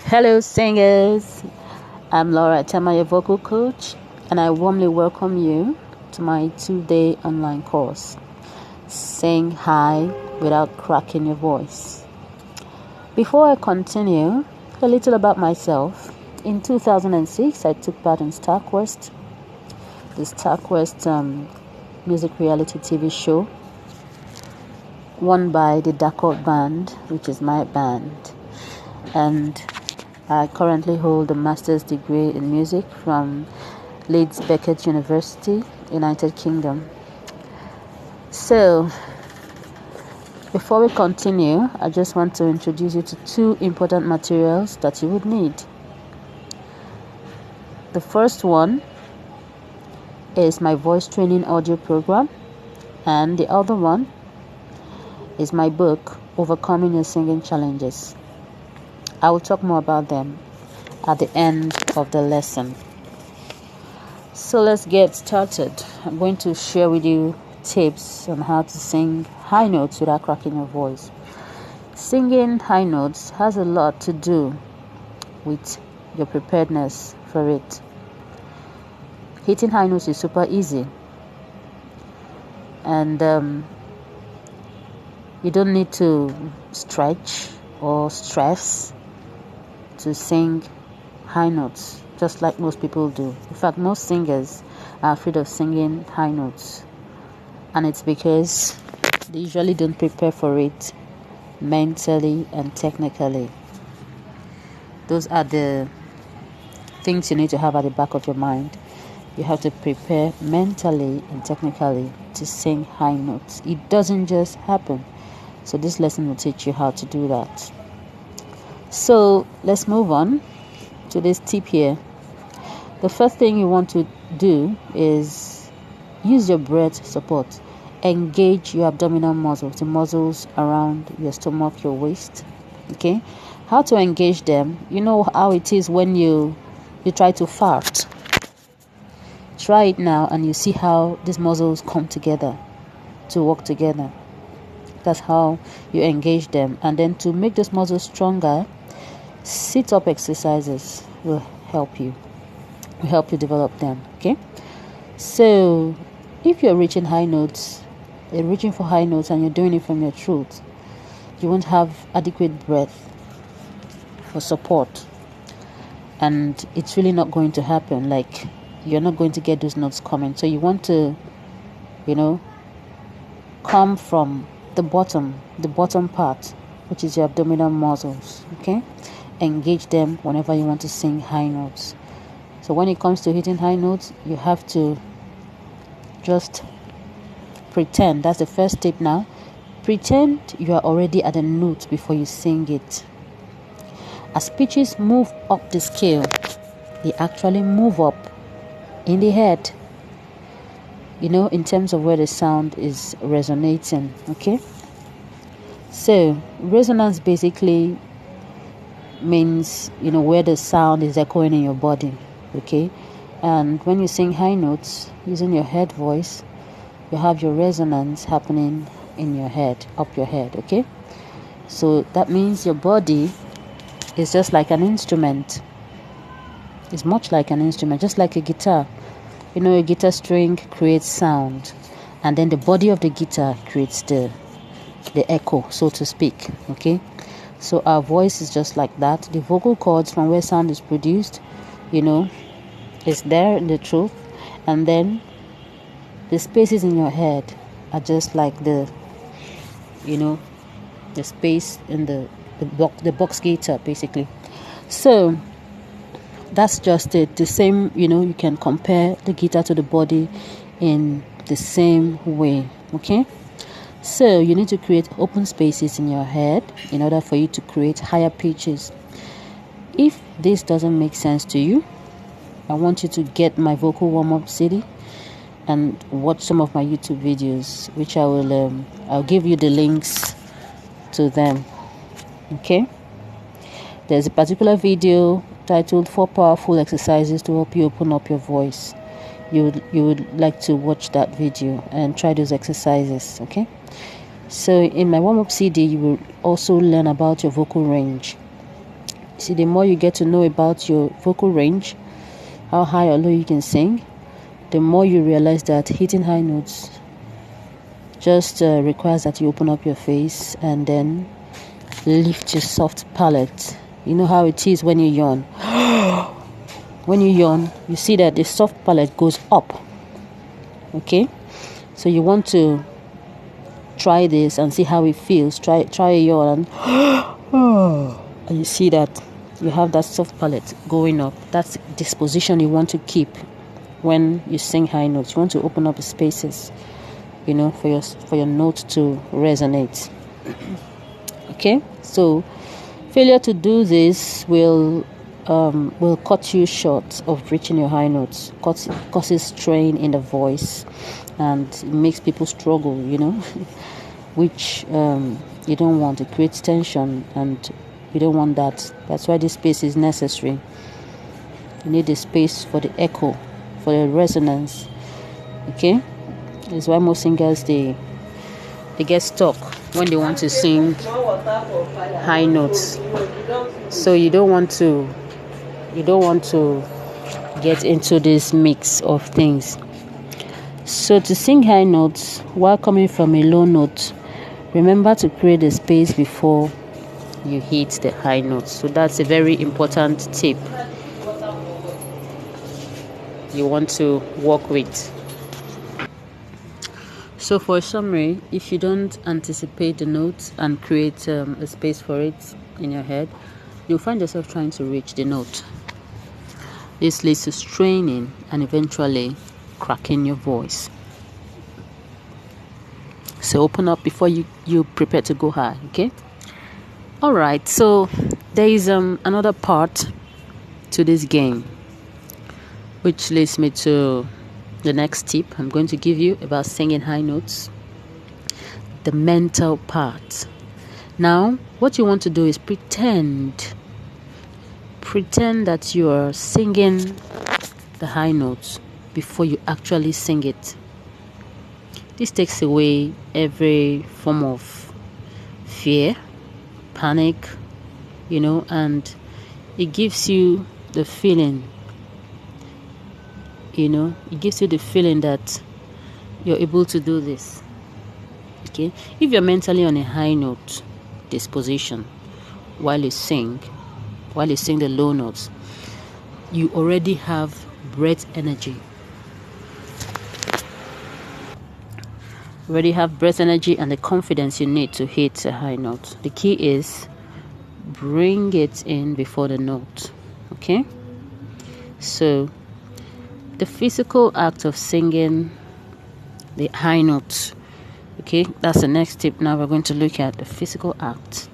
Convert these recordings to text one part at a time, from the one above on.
Hello singers, I'm Laura Etemah, your vocal coach, and I warmly welcome you to my 2-day online course, Sing High Without Cracking Your Voice. Before I continue, a little about myself. In 2006, I took part in StarQuest, the StarQuest music reality TV show, won by the Dakot Band, which is my band, and I currently hold a master's degree in music from Leeds Beckett University, United Kingdom. So, before we continue, I just want to introduce you to 2 important materials that you would need. The first one is my voice training audio program, and the other one is my book, Overcoming Your Singing Challenges. I will talk more about them at the end of the lesson. So let's get started. I'm going to share with you tips on how to sing high notes without cracking your voice. Singing high notes has a lot to do with your preparedness for it. Hitting high notes is super easy, and you don't need to stretch or stress to sing high notes, just like most people do. In fact, most singers are afraid of singing high notes, and it's because they usually don't prepare for it mentally and technically. Those are the things you need to have at the back of your mind. You have to prepare mentally and technically to sing high notes. It doesn't just happen. So this lesson will teach you how to do that. So let's move on to this tip here. The first thing you want to do is use your breath support. Engage your abdominal muscles, the muscles around your stomach, your waist. Okay? How to engage them? You know how it is when you try to fart. Try it now and you see how these muscles come together to work together. That's how you engage them. And then to make those muscles stronger, sit-up exercises will help you develop them. Okay, so if you're reaching for high notes and you're doing it from your throat, you won't have adequate breath for support, and it's really not going to happen. Like, you're not going to get those notes coming. So you want to come from the bottom part, which is your abdominal muscles. Okay, engage them whenever you want to sing high notes. So when it comes to hitting high notes, you have to just pretend. That's the first tip now. Pretend you are already at a note before you sing it. As pitches move up the scale, they actually move up in the head, in terms of where the sound is resonating. Okay, so resonance basically means where the sound is echoing in your body. Okay, and when you sing high notes using your head voice, you have your resonance happening in your head, up your head. Okay, so that means your body is just like an instrument. It's much like an instrument, just like a guitar. A guitar string creates sound, and then the body of the guitar creates the echo, so to speak. Okay, so our voice is just like that. The vocal cords, from where sound is produced, is there in the throat, and then the spaces in your head are just like the space in the box guitar, basically. So that's just it. The same, you can compare the guitar to the body in the same way. Okay, so you need to create open spaces in your head in order for you to create higher pitches. If this doesn't make sense to you, I want you to get my vocal warm-up CD and watch some of my YouTube videos, which I'll give you the links to them. Okay, there's a particular video titled 4 Powerful Exercises to Help You Open Up Your Voice. You would like to watch that video and try those exercises. Okay, so in my warm-up CD, you will also learn about your vocal range. See, the more you get to know about your vocal range, how high or low you can sing, the more you realize that hitting high notes just requires that you open up your face and then lift your soft palate. You know how it is when you yawn. When you yawn, you see that the soft palate goes up. Okay? So you want to try this and see how it feels. Try a yawn and you see that you have that soft palate going up. That's the disposition you want to keep when you sing high notes. You want to open up the spaces, for your note to resonate. Okay, so failure to do this will cut you short of reaching your high notes. Causes strain in the voice, and it makes people struggle. Which you don't want. It creates tension, and you don't want that. That's why this space is necessary. You need the space for the echo, for the resonance. Okay, that's why most singers they get stuck when they want to sing high notes. So you don't want to get into this mix of things. So to sing high notes while coming from a low note, remember to create a space before you hit the high notes. So that's a very important tip you want to work with. So for a summary, if you don't anticipate the note and create a space for it in your head, you'll find yourself trying to reach the note. This leads to straining and eventually cracking your voice. So open up before you prepare to go high, okay? Alright, so there is another part to this game, which leads me to the next tip I'm going to give you about singing high notes. The mental part. Now, what you want to do is pretend that you are singing the high notes before you actually sing it. This takes away every form of fear, panic, and it gives you the feeling, that you're able to do this. Okay? If you're mentally on a high note disposition while you sing the low notes, you already have breath energy. And the confidence you need to hit a high note. The key is bring it in before the note. Okay? So the physical act of singing the high notes. Okay, that's the next tip. Now we're going to look at the physical act.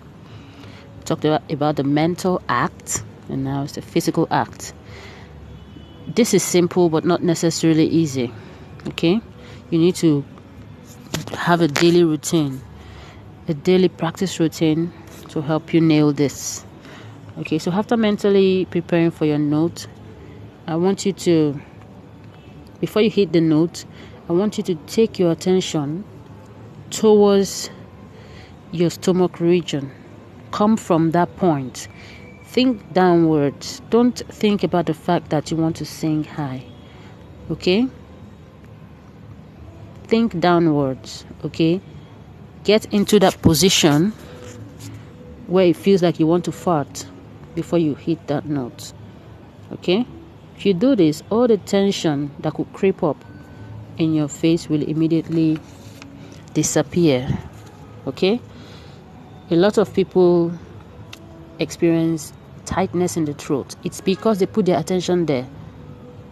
We talked about the mental act, and now it's the physical act. This is simple but not necessarily easy. Okay, you need to have a daily routine, a daily practice routine to help you nail this. Okay, so after mentally preparing for your note, I want you to, before you hit the note, I want you to take your attention towards your stomach region. Come from that point. Think downwards. Don't think about the fact that you want to sing high. Okay? Think downwards. Okay? Get into that position where it feels like you want to fart before you hit that note. Okay? If you do this, all the tension that could creep up in your face will immediately disappear. Okay? A lot of people experience tightness in the throat. It's because they put their attention there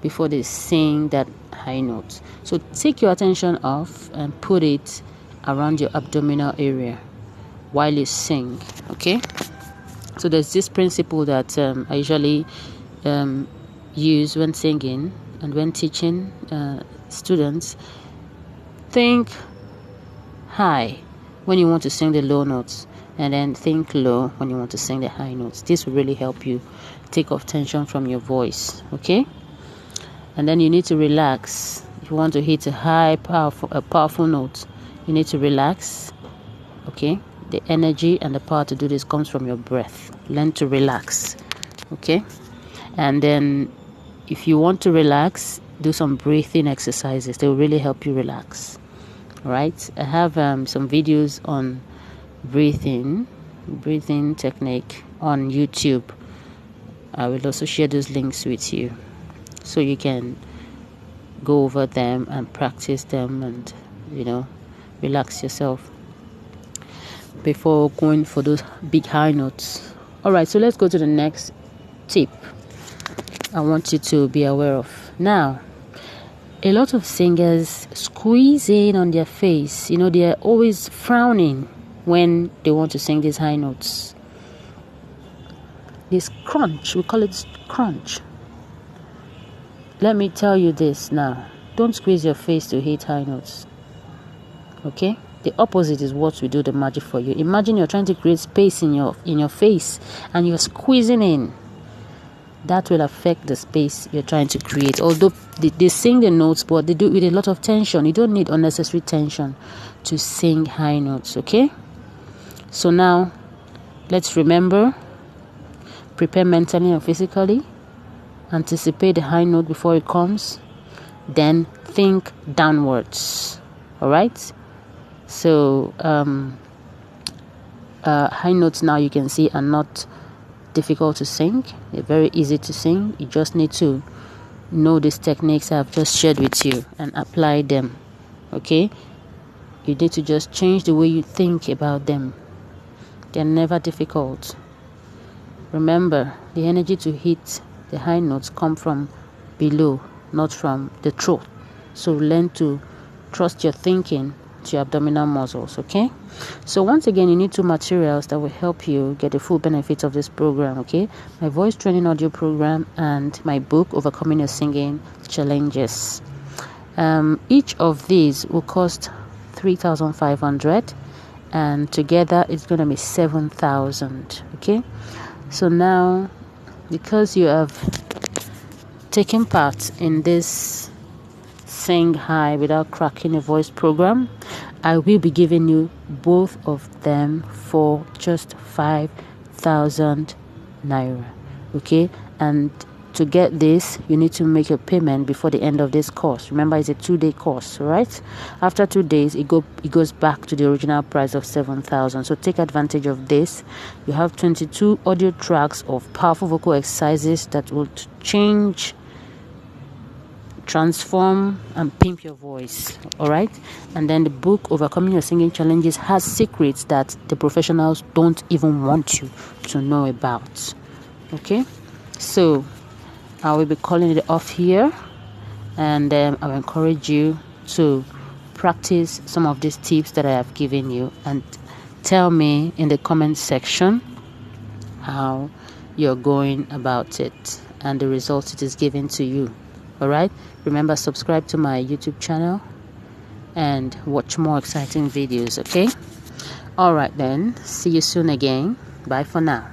before they sing that high note. So take your attention off and put it around your abdominal area while you sing. Okay? So there's this principle that I usually use when singing and when teaching students. Think high when you want to sing the low notes, and then think low when you want to sing the high notes. This will really help you take off tension from your voice. Okay? And then you need to relax. If you want to hit a powerful note, you need to relax. Okay? The energy and the power to do this comes from your breath. Learn to relax. Okay, and then if you want to relax, do some breathing exercises. They will really help you relax. All right, I have some videos on breathing technique on YouTube. I will also share those links with you so you can go over them and practice them and relax yourself before going for those big high notes. All right, so let's go to the next tip I want you to be aware of. Now, a lot of singers squeeze in on their face. They're always frowning when they want to sing these high notes. This crunch, we call it crunch. Let me tell you this now. Don't squeeze your face to hit high notes. Okay? The opposite is what will do the magic for you. Imagine you're trying to create space in your face and you're squeezing in. That will affect the space you're trying to create. Although they sing the notes, but they do it with a lot of tension. You don't need unnecessary tension to sing high notes, okay? So now, let's remember, prepare mentally and physically. Anticipate the high note before it comes. Then think downwards. All right? So, high notes now you can see are not difficult to sing. They're very easy to sing. You just need to know these techniques I've just shared with you and apply them. Okay? You need to just change the way you think about them. They're never difficult. Remember, the energy to hit the high notes come from below, not from the throat. So learn to trust your thinking to your abdominal muscles, okay? So once again, you need 2 materials that will help you get the full benefits of this program, okay? My voice training audio program and my book, Overcoming Your Singing Challenges. Each of these will cost $3,500 and together it's going to be $7,000, okay? So now, because you have taken part in this Sing High Without Cracking a Voice program, I will be giving you both of them for just 5,000 naira. Okay, and to get this, you need to make a payment before the end of this course. Remember, it's a 2-day course, right? After 2 days, it goes back to the original price of 7,000. So take advantage of this. You have 22 audio tracks of powerful vocal exercises that will change, transform and pimp your voice. All right, and then the book Overcoming Your Singing Challenges has secrets that the professionals don't even want you to know about. Okay, so I will be calling it off here, and I will encourage you to practice some of these tips that I have given you and tell me in the comment section how you're going about it and the results it is giving to you. All right, remember, subscribe to my YouTube channel and watch more exciting videos. Okay, all right then, see you soon again. Bye for now.